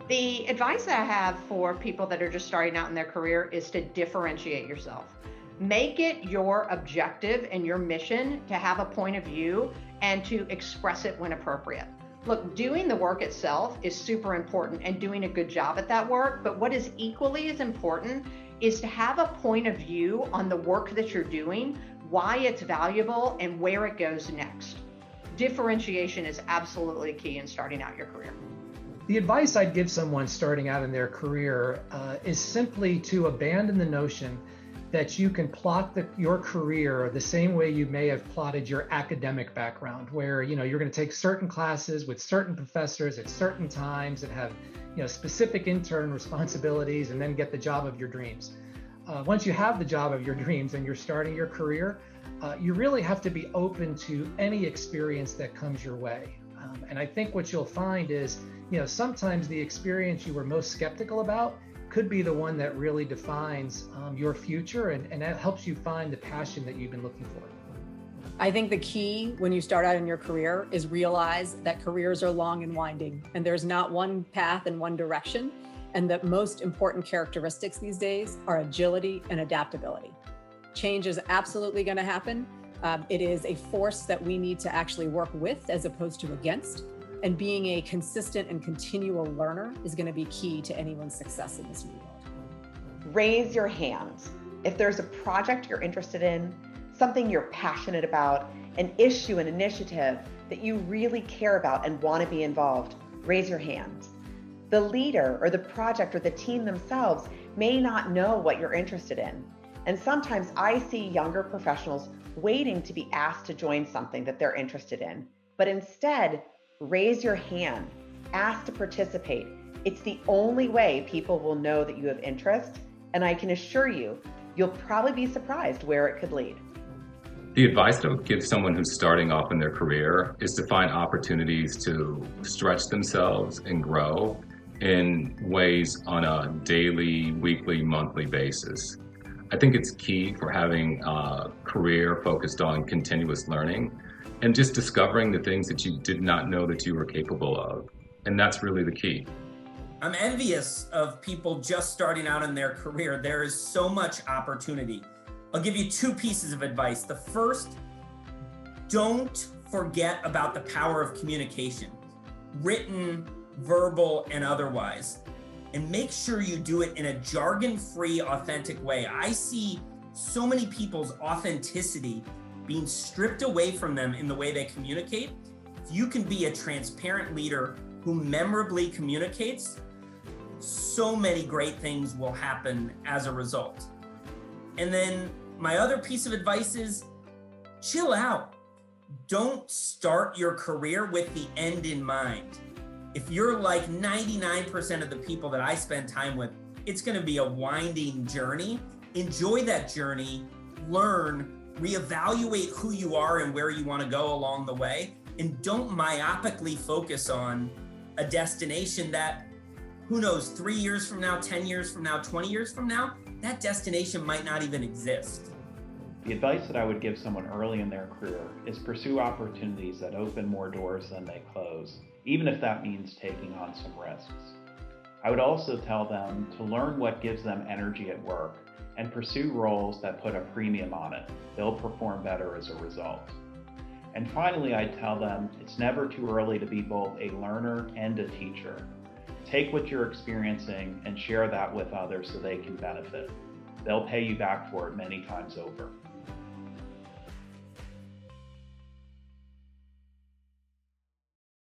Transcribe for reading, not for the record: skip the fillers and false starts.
The advice I have for people that are just starting out in their career is to differentiate yourself. Make it your objective and your mission to have a point of view and to express it when appropriate. Look, doing the work itself is super important and doing a good job at that work, but what is equally as important is to have a point of view on the work that you're doing, why it's valuable, and where it goes next. Differentiation is absolutely key in starting out your career. The advice I'd give someone starting out in their career is simply to abandon the notion that you can plot your career the same way you may have plotted your academic background, where you're going to take certain classes with certain professors at certain times and have specific intern responsibilities and then get the job of your dreams. Once you have the job of your dreams and you're starting your career, you really have to be open to any experience that comes your way. And I think what you'll find is, sometimes the experience you were most skeptical about could be the one that really defines your future, and that helps you find the passion that you've been looking for. I think the key when you start out in your career is realize that careers are long and winding, and there's not one path in one direction. And the most important characteristics these days are agility and adaptability. Change is absolutely going to happen. It is a force that we need to actually work with as opposed to against. And being a consistent and continual learner is going to be key to anyone's success in this new world. Raise your hands. If there's a project you're interested in, something you're passionate about, an issue, an initiative that you really care about and want to be involved, raise your hands. The leader or the project or the team themselves may not know what you're interested in. And sometimes I see younger professionals waiting to be asked to join something that they're interested in. But instead, raise your hand, ask to participate. It's the only way people will know that you have interest. And I can assure you, you'll probably be surprised where it could lead. The advice that I would give someone who's starting off in their career is to find opportunities to stretch themselves and grow in ways on a daily, weekly, monthly basis. I think it's key for having a career focused on continuous learning and just discovering the things that you did not know that you were capable of. And that's really the key. I'm envious of people just starting out in their career. There is so much opportunity. I'll give you two pieces of advice. The first, don't forget about the power of communication, written, verbal, and otherwise. And make sure you do it in a jargon-free, authentic way. I see so many people's authenticity being stripped away from them in the way they communicate. If you can be a transparent leader who memorably communicates, so many great things will happen as a result. And then my other piece of advice is chill out. Don't start your career with the end in mind. If you're like 99% of the people that I spend time with, it's going to be a winding journey. Enjoy that journey, learn, reevaluate who you are and where you want to go along the way, and don't myopically focus on a destination that, who knows, 3 years from now, 10 years from now, 20 years from now, that destination might not even exist. The advice that I would give someone early in their career is pursue opportunities that open more doors than they close, even if that means taking on some risks. I would also tell them to learn what gives them energy at work and pursue roles that put a premium on it. They'll perform better as a result. And finally, I tell them it's never too early to be both a learner and a teacher. Take what you're experiencing and share that with others so they can benefit. They'll pay you back for it many times over.